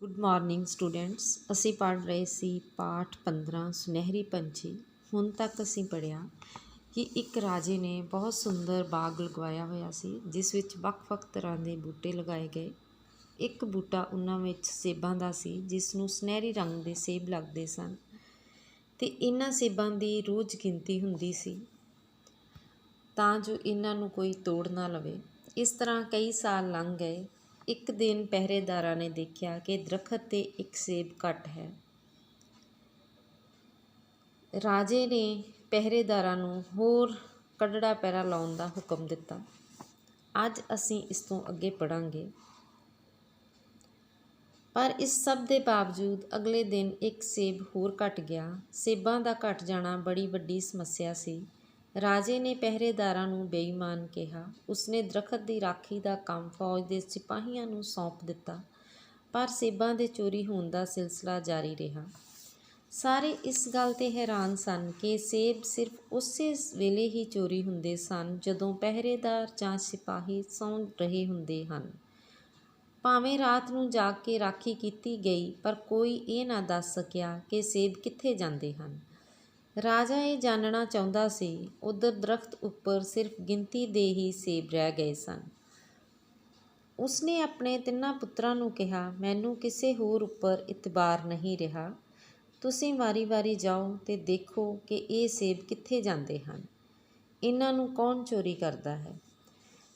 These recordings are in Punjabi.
Good morning students. ਅਸੀਂ ਪੜ੍ਹ ਰਹੇ ਸੀ ਪਾਠ 15 ਸੁਨਹਿਰੀ ਪੰਛੀ। ਹੁਣ ਤੱਕ ਅਸੀਂ ਪੜ੍ਹਿਆ ਕਿ ਇੱਕ ਰਾਜੇ ਨੇ ਬਹੁਤ ਸੁੰਦਰ ਬਾਗ ਲਗਵਾਇਆ ਹੋਇਆ ਸੀ ਜਿਸ ਵਿੱਚ ਵੱਖ-ਵੱਖ ਤਰ੍ਹਾਂ ਦੇ ਬੂਟੇ ਲਗਾਏ ਗਏ। ਇੱਕ ਬੂਟਾ ਉਹਨਾਂ ਵਿੱਚ ਸੇਬਾਂ ਦਾ ਸੀ ਜਿਸ ਨੂੰ ਸੁਨਹਿਰੀ ਰੰਗ ਦੇ ਸੇਬ ਲੱਗਦੇ ਸਨ ਅਤੇ ਇਹਨਾਂ ਸੇਬਾਂ ਦੀ ਰੋਜ਼ ਗਿਣਤੀ ਹੁੰਦੀ ਸੀ ਤਾਂ ਜੋ ਇਹਨਾਂ ਨੂੰ ਕੋਈ ਤੋੜ ਨਾ ਲਵੇ। ਇਸ ਤਰ੍ਹਾਂ ਕਈ ਸਾਲ ਲੰਘ ਗਏ। ਇੱਕ ਦਿਨ ਪਹਿਰੇਦਾਰਾਂ ਨੇ ਦੇਖਿਆ ਕਿ ਦਰੱਖਤ 'ਤੇ ਇੱਕ ਸੇਬ ਘੱਟ ਹੈ। ਰਾਜੇ ਨੇ ਪਹਿਰੇਦਾਰਾਂ ਨੂੰ ਹੋਰ ਕੱਢੜਾ ਪਹਿਰਾ ਲਾਉਣ ਦਾ ਹੁਕਮ ਦਿੱਤਾ। ਅੱਜ ਅਸੀਂ ਇਸ ਤੋਂ ਅੱਗੇ ਪੜ੍ਹਾਂਗੇ। ਪਰ ਇਸ ਸਭ ਦੇ ਬਾਵਜੂਦ ਅਗਲੇ ਦਿਨ ਇੱਕ ਸੇਬ ਹੋਰ ਘਟ ਗਿਆ। ਸੇਬਾਂ ਦਾ ਘਟ ਜਾਣਾ ਬੜੀ ਵੱਡੀ ਸਮੱਸਿਆ ਸੀ। ਰਾਜੇ ਨੇ ਪਹਿਰੇਦਾਰਾਂ ਨੂੰ ਬੇਈਮਾਨ ਕਿਹਾ। ਉਸਨੇ ਦਰੱਖਤ ਦੀ ਰਾਖੀ ਦਾ ਕੰਮ ਫੌਜ ਦੇ ਸਿਪਾਹੀਆਂ ਨੂੰ ਸੌਂਪ ਦਿੱਤਾ, ਪਰ ਸੇਬਾਂ ਦੇ ਚੋਰੀ ਹੋਣ ਦਾ ਸਿਲਸਿਲਾ ਜਾਰੀ ਰਿਹਾ। ਸਾਰੇ ਇਸ ਗੱਲ 'ਤੇ ਹੈਰਾਨ ਸਨ ਕਿ ਸੇਬ ਸਿਰਫ ਉਸੇ ਵੇਲੇ ਹੀ ਚੋਰੀ ਹੁੰਦੇ ਸਨ ਜਦੋਂ ਪਹਿਰੇਦਾਰ ਜਾਂ ਸਿਪਾਹੀ ਸੌਂ ਰਹੇ ਹੁੰਦੇ ਹਨ। ਭਾਵੇਂ ਰਾਤ ਨੂੰ ਜਾਗ ਕੇ ਰਾਖੀ ਕੀਤੀ ਗਈ, ਪਰ ਕੋਈ ਇਹ ਨਾ ਦੱਸ ਸਕਿਆ ਕਿ ਸੇਬ ਕਿੱਥੇ ਜਾਂਦੇ ਹਨ। ਰਾਜਾ ਇਹ ਜਾਣਨਾ ਚਾਹੁੰਦਾ ਸੀ। ਉੱਧਰ ਦਰੱਖਤ ਉੱਪਰ ਸਿਰਫ ਗਿਣਤੀ ਦੇ ਹੀ ਸੇਬ ਰਹਿ ਗਏ ਸਨ। ਉਸਨੇ ਆਪਣੇ ਤਿੰਨਾਂ ਪੁੱਤਰਾਂ ਨੂੰ ਕਿਹਾ, ਮੈਨੂੰ ਕਿਸੇ ਹੋਰ ਉੱਪਰ ਇਤਬਾਰ ਨਹੀਂ ਰਿਹਾ। ਤੁਸੀਂ ਵਾਰੀ-ਵਾਰੀ ਜਾਓ ਅਤੇ ਦੇਖੋ ਕਿ ਇਹ ਸੇਬ ਕਿੱਥੇ ਜਾਂਦੇ ਹਨ। ਇਹਨਾਂ ਨੂੰ ਕੌਣ ਚੋਰੀ ਕਰਦਾ ਹੈ।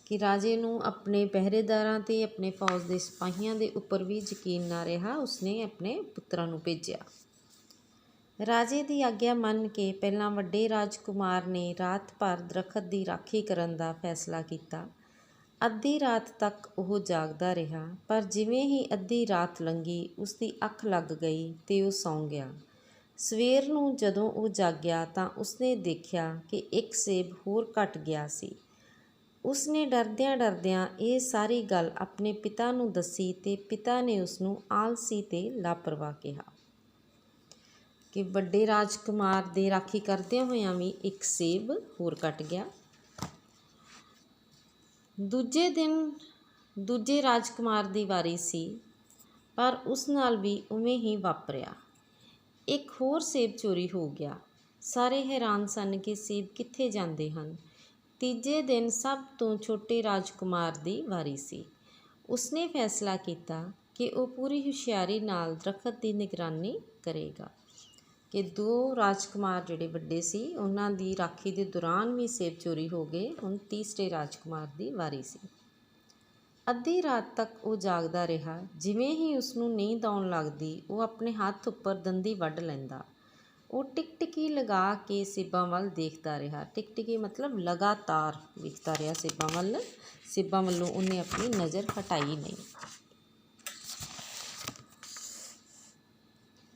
ਕਿ ਰਾਜੇ ਨੂੰ ਆਪਣੇ ਪਹਿਰੇਦਾਰਾਂ 'ਤੇ ਆਪਣੇ ਫੌਜ ਦੇ ਸਿਪਾਹੀਆਂ ਦੇ ਉੱਪਰ ਵੀ ਯਕੀਨ ਨਾ ਰਿਹਾ। ਉਸਨੇ ਆਪਣੇ ਪੁੱਤਰਾਂ ਨੂੰ ਭੇਜਿਆ। ਰਾਜੇ ਦੀ ਆਗਿਆ ਮੰਨ ਕੇ ਪਹਿਲਾਂ ਵੱਡੇ ਰਾਜਕੁਮਾਰ ਨੇ ਰਾਤ ਭਰ ਦਰੱਖਤ ਦੀ ਰਾਖੀ ਕਰਨ ਦਾ ਫੈਸਲਾ ਕੀਤਾ। ਅੱਧੀ ਰਾਤ ਤੱਕ ਉਹ ਜਾਗਦਾ ਰਿਹਾ, ਪਰ ਜਿਵੇਂ ਹੀ ਅੱਧੀ ਰਾਤ ਲੰਘੀ ਉਸਦੀ ਅੱਖ ਲੱਗ ਗਈ ਅਤੇ ਉਹ ਸੌਂ ਗਿਆ। ਸਵੇਰ ਨੂੰ ਜਦੋਂ ਉਹ ਜਾਗਿਆ ਤਾਂ ਉਸਨੇ ਦੇਖਿਆ ਕਿ ਇੱਕ ਸੇਬ ਹੋਰ ਘਟ ਗਿਆ ਸੀ। ਉਸਨੇ ਡਰਦਿਆਂ-ਡਰਦਿਆਂ ਇਹ ਸਾਰੀ ਗੱਲ ਆਪਣੇ ਪਿਤਾ ਨੂੰ ਦੱਸੀ ਅਤੇ ਪਿਤਾ ਨੇ ਉਸਨੂੰ ਆਲਸੀ ਅਤੇ ਲਾਪਰਵਾਹ ਕਿਹਾ। ਕਿ ਵੱਡੇ ਰਾਜਕੁਮਾਰ ਦੇ ਰਾਖੀ ਕਰਦਿਆਂ ਹੋਇਆਂ ਵੀ ਇੱਕ ਸੇਬ ਹੋਰ ਘਟ ਗਿਆ। ਦੂਜੇ ਦਿਨ ਦੂਜੇ ਰਾਜਕੁਮਾਰ ਦੀ ਵਾਰੀ ਸੀ, ਪਰ ਉਸ ਨਾਲ ਵੀ ਉਵੇਂ ਹੀ ਵਾਪਰਿਆ। ਇੱਕ ਹੋਰ ਸੇਬ ਚੋਰੀ ਹੋ ਗਿਆ। ਸਾਰੇ ਹੈਰਾਨ ਸਨ ਕਿ ਸੇਬ ਕਿੱਥੇ ਜਾਂਦੇ ਹਨ। ਤੀਜੇ ਦਿਨ ਸਭ ਤੋਂ ਛੋਟੇ ਰਾਜਕੁਮਾਰ ਦੀ ਵਾਰੀ ਸੀ। ਉਸਨੇ ਫੈਸਲਾ ਕੀਤਾ ਕਿ ਉਹ ਪੂਰੀ ਹੁਸ਼ਿਆਰੀ ਨਾਲ ਦਰੱਖਤ ਦੀ ਨਿਗਰਾਨੀ ਕਰੇਗਾ। ਕਿ ਦੋ ਰਾਜਕੁਮਾਰ ਜਿਹੜੇ ਵੱਡੇ ਸੀ ਉਹਨਾਂ ਦੀ ਰਾਖੀ ਦੇ ਦੌਰਾਨ ਵੀ ਸੇਬ ਚੋਰੀ ਹੋ ਗਏ। ਹੁਣ ਤੀਸਰੇ ਰਾਜਕੁਮਾਰ ਦੀ ਵਾਰੀ ਸੀ। ਅੱਧੀ ਰਾਤ ਤੱਕ ਉਹ ਜਾਗਦਾ ਰਿਹਾ। ਜਿਵੇਂ ਹੀ ਉਸਨੂੰ ਨੀਂਦ ਆਉਣ ਲੱਗਦੀ ਉਹ ਆਪਣੇ ਹੱਥ ਉੱਪਰ ਦੰਦੀ ਵੱਢ ਲੈਂਦਾ। ਉਹ ਟਿਕਟਿਕੀ ਲਗਾ ਕੇ ਸੇਬਾਂ ਵੱਲ ਦੇਖਦਾ ਰਿਹਾ। ਟਿਕਟਿਕੀ ਮਤਲਬ ਲਗਾਤਾਰ ਵੇਖਦਾ ਰਿਹਾ ਸੇਬਾਂ ਵੱਲ। ਸੇਬਾਂ ਵੱਲੋਂ ਉਹਨੇ ਆਪਣੀ ਨਜ਼ਰ ਹਟਾਈ ਨਹੀਂ।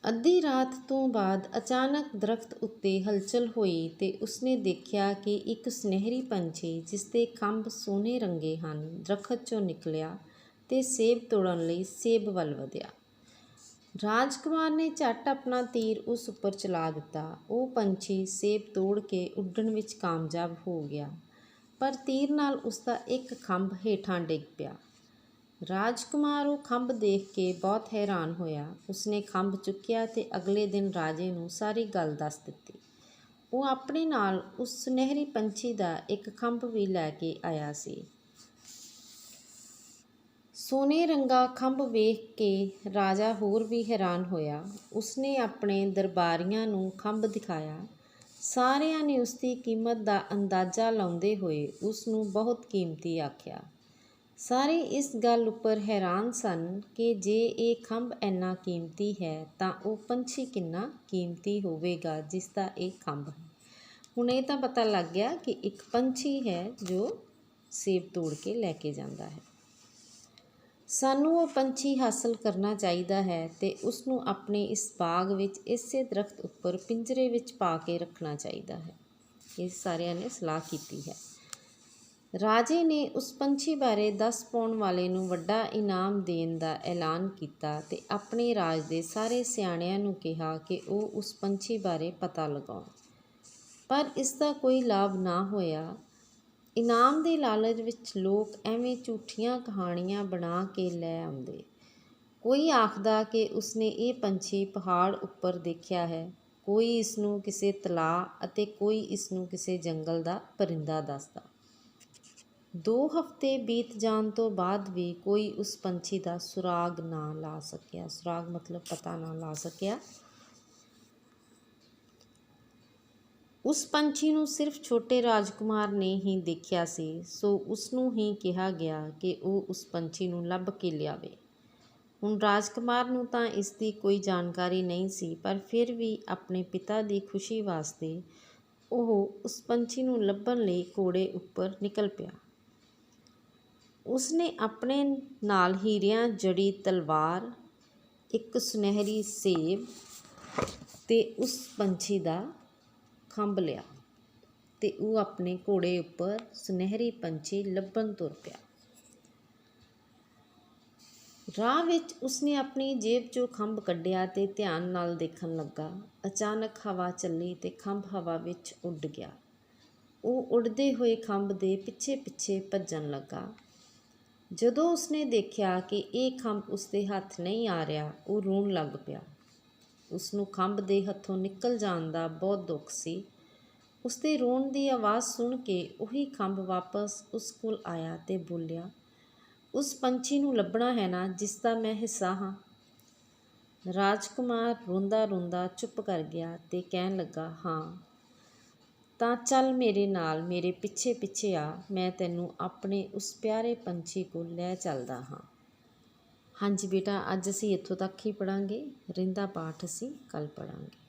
ਅੱਧੀ ਰਾਤ ਤੋਂ ਬਾਅਦ ਅਚਾਨਕ ਦਰੱਖਤ ਉੱਤੇ ਹਲਚਲ ਹੋਈ ਅਤੇ ਉਸਨੇ ਦੇਖਿਆ ਕਿ ਇੱਕ ਸੁਨਹਿਰੀ ਪੰਛੀ ਜਿਸ ਦੇ ਖੰਭ ਸੋਨੇ ਰੰਗੇ ਹਨ ਦਰੱਖਤ 'ਚੋਂ ਨਿਕਲਿਆ ਅਤੇ ਸੇਬ ਤੋੜਨ ਲਈ ਸੇਬ ਵੱਲ ਵਧਿਆ। ਰਾਜਕੁਮਾਰ ਨੇ ਝੱਟ ਆਪਣਾ ਤੀਰ ਉਸ ਉੱਪਰ ਚਲਾ ਦਿੱਤਾ। ਉਹ ਪੰਛੀ ਸੇਬ ਤੋੜ ਕੇ ਉੱਡਣ ਵਿੱਚ ਕਾਮਯਾਬ ਹੋ ਗਿਆ, ਪਰ ਤੀਰ ਨਾਲ ਉਸਦਾ ਇੱਕ ਖੰਭ ਹੇਠਾਂ ਡਿੱਗ ਪਿਆ। ਰਾਜਕੁਮਾਰ ਉਹ ਖੰਭ ਦੇਖ ਕੇ ਬਹੁਤ ਹੈਰਾਨ ਹੋਇਆ। ਉਸਨੇ ਖੰਭ ਚੁੱਕਿਆ ਅਤੇ ਅਗਲੇ ਦਿਨ ਰਾਜੇ ਨੂੰ ਸਾਰੀ ਗੱਲ ਦੱਸ ਦਿੱਤੀ। ਉਹ ਆਪਣੇ ਨਾਲ ਉਸ ਸੁਨਹਿਰੀ ਪੰਛੀ ਦਾ ਇੱਕ ਖੰਭ ਵੀ ਲੈ ਕੇ ਆਇਆ ਸੀ। ਸੋਨੇ ਰੰਗਾ ਖੰਭ ਵੇਖ ਕੇ ਰਾਜਾ ਹੋਰ ਵੀ ਹੈਰਾਨ ਹੋਇਆ। ਉਸਨੇ ਆਪਣੇ ਦਰਬਾਰੀਆਂ ਨੂੰ ਖੰਭ ਦਿਖਾਇਆ। ਸਾਰਿਆਂ ਨੇ ਉਸਦੀ ਕੀਮਤ ਦਾ ਅੰਦਾਜ਼ਾ ਲਾਉਂਦੇ ਹੋਏ ਉਸਨੂੰ ਬਹੁਤ ਕੀਮਤੀ ਆਖਿਆ। ਸਾਰੇ ਇਸ ਗੱਲ ਉੱਪਰ ਹੈਰਾਨ ਸਨ ਕਿ ਜੇ ਇਹ ਖੰਭ ਇੰਨਾ ਕੀਮਤੀ ਹੈ ਤਾਂ ਉਹ ਪੰਛੀ ਕਿੰਨਾ ਕੀਮਤੀ ਹੋਵੇਗਾ ਜਿਸ ਦਾ ਇਹ ਖੰਭ ਹੈ। ਹੁਣ ਇਹ ਤਾਂ ਪਤਾ ਲੱਗ ਗਿਆ ਕਿ ਇੱਕ ਪੰਛੀ ਹੈ ਜੋ ਸੇਬ ਤੋੜ ਕੇ ਲੈ ਕੇ ਜਾਂਦਾ ਹੈ। ਸਾਨੂੰ ਉਹ ਪੰਛੀ ਹਾਸਲ ਕਰਨਾ ਚਾਹੀਦਾ ਹੈ ਅਤੇ ਉਸਨੂੰ ਆਪਣੇ ਇਸ ਬਾਗ ਵਿੱਚ ਇਸੇ ਦਰੱਖਤ ਉੱਪਰ ਪਿੰਜਰੇ ਵਿੱਚ ਪਾ ਕੇ ਰੱਖਣਾ ਚਾਹੀਦਾ ਹੈ। ਇਹ ਸਾਰਿਆਂ ਨੇ ਸਲਾਹ ਕੀਤੀ ਹੈ। ਰਾਜੇ ਨੇ ਉਸ ਪੰਛੀ ਬਾਰੇ ਦੱਸ ਪਾਉਣ ਵਾਲੇ ਨੂੰ ਵੱਡਾ ਇਨਾਮ ਦੇਣ ਦਾ ਐਲਾਨ ਕੀਤਾ ਅਤੇ ਆਪਣੇ ਰਾਜ ਦੇ ਸਾਰੇ ਸਿਆਣਿਆਂ ਨੂੰ ਕਿਹਾ ਕਿ ਉਹ ਉਸ ਪੰਛੀ ਬਾਰੇ ਪਤਾ ਲਗਾਉਣ। ਪਰ ਇਸ ਦਾ ਕੋਈ ਲਾਭ ਨਾ ਹੋਇਆ। ਇਨਾਮ ਦੇ ਲਾਲਚ ਵਿੱਚ ਲੋਕ ਐਵੇਂ ਝੂਠੀਆਂ ਕਹਾਣੀਆਂ ਬਣਾ ਕੇ ਲੈ ਆਉਂਦੇ। ਕੋਈ ਆਖਦਾ ਕਿ ਉਸਨੇ ਇਹ ਪੰਛੀ ਪਹਾੜ ਉੱਪਰ ਦੇਖਿਆ ਹੈ, ਕੋਈ ਇਸ ਨੂੰ ਕਿਸੇ ਤਲਾਅ ਅਤੇ ਕੋਈ ਇਸ ਨੂੰ ਕਿਸੇ ਜੰਗਲ ਦਾ ਪਰਿੰਦਾ ਦੱਸਦਾ। 2 ਹਫ਼ਤੇ ਬੀਤ ਜਾਣ ਤੋਂ ਬਾਅਦ ਵੀ ਕੋਈ ਉਸ ਪੰਛੀ ਦਾ ਸੁਰਾਗ ਨਾ ਲਾ ਸਕਿਆ। ਸੁਰਾਗ ਮਤਲਬ ਪਤਾ ਨਾ ਲਾ ਸਕਿਆ। ਉਸ ਪੰਛੀ ਨੂੰ ਸਿਰਫ ਛੋਟੇ ਰਾਜਕੁਮਾਰ ਨੇ ਹੀ ਦੇਖਿਆ ਸੀ, ਸੋ ਉਸ ਨੂੰ ਹੀ ਕਿਹਾ ਗਿਆ ਕਿ ਉਹ ਉਸ ਪੰਛੀ ਨੂੰ ਲੱਭ ਕੇ ਲਿਆਵੇ। ਹੁਣ ਰਾਜਕੁਮਾਰ ਨੂੰ ਤਾਂ ਇਸ ਦੀ ਕੋਈ ਜਾਣਕਾਰੀ ਨਹੀਂ ਸੀ, ਪਰ ਫਿਰ ਵੀ ਆਪਣੇ ਪਿਤਾ ਦੀ ਖੁਸ਼ੀ ਵਾਸਤੇ ਉਹ ਉਸ ਪੰਛੀ ਨੂੰ ਲੱਭਣ ਲਈ ਘੋੜੇ ਉੱਪਰ ਨਿਕਲ ਪਿਆ। ਉਸਨੇ ਆਪਣੇ ਨਾਲ ਹੀਰਿਆਂ ਜੜੀ ਤਲਵਾਰ, ਇੱਕ ਸੁਨਹਿਰੀ ਸੇਬ ਤੇ ਉਸ ਪੰਛੀ ਦਾ ਖੰਭ ਲਿਆ ਤੇ ਉਹ ਆਪਣੇ ਘੋੜੇ ਉੱਪਰ ਸੁਨਹਿਰੀ ਪੰਛੀ ਲੱਭਣ ਤੁਰ ਪਿਆ। ਰਾਹ ਵਿੱਚ ਉਸਨੇ ਆਪਣੀ ਜੇਬ 'ਚੋਂ ਖੰਭ ਕੱਢਿਆ ਤੇ ਧਿਆਨ ਨਾਲ ਦੇਖਣ ਲੱਗਾ। ਅਚਾਨਕ ਹਵਾ ਚੱਲੀ ਤੇ ਖੰਭ ਹਵਾ ਵਿੱਚ ਉੱਡ ਗਿਆ। ਉਹ ਉੱਡਦੇ ਹੋਏ ਖੰਭ ਦੇ ਪਿੱਛੇ ਪਿੱਛੇ ਭੱਜਣ ਲੱਗਾ। ਜਦੋਂ ਉਸਨੇ ਦੇਖਿਆ ਕਿ ਇਹ ਖੰਭ ਉਸਦੇ ਹੱਥ ਨਹੀਂ ਆ ਰਿਹਾ, ਉਹ ਰੋਣ ਲੱਗ ਪਿਆ। ਉਸਨੂੰ ਖੰਭ ਦੇ ਹੱਥੋਂ ਨਿਕਲ ਜਾਣ ਦਾ ਬਹੁਤ ਦੁੱਖ ਸੀ। ਉਸਦੇ ਰੋਣ ਦੀ ਆਵਾਜ਼ ਸੁਣ ਕੇ ਉਹੀ ਖੰਭ ਵਾਪਸ ਉਸ ਕੋਲ ਆਇਆ ਤੇ ਬੋਲਿਆ, ਉਸ ਪੰਛੀ ਨੂੰ ਲੱਭਣਾ ਹੈ ਨਾ ਜਿਸ ਦਾ ਮੈਂ ਹਿੱਸਾ ਹਾਂ। ਰਾਜਕੁਮਾਰ ਰੋਂਦਾ ਰੋਂਦਾ ਚੁੱਪ ਕਰ ਗਿਆ ਤੇ ਕਹਿਣ ਲੱਗਾ, ਹਾਂ ਤਾਂ ਚੱਲ ਮੇਰੇ ਨਾਲ, ਮੇਰੇ ਪਿੱਛੇ ਪਿੱਛੇ ਆ, ਮੈਂ ਤੈਨੂੰ ਆਪਣੇ ਉਸ ਪਿਆਰੇ ਪੰਛੀ ਕੋਲ ਲੈ ਚੱਲਦਾ ਹਾਂ। ਹਾਂਜੀ ਬੇਟਾ, ਅੱਜ ਅਸੀਂ ਇੱਥੋਂ ਤੱਕ ਹੀ ਪੜ੍ਹਾਂਗੇ। ਰਹਿੰਦਾ ਪਾਠ ਅਸੀਂ ਕੱਲ੍ਹ ਪੜ੍ਹਾਂਗੇ।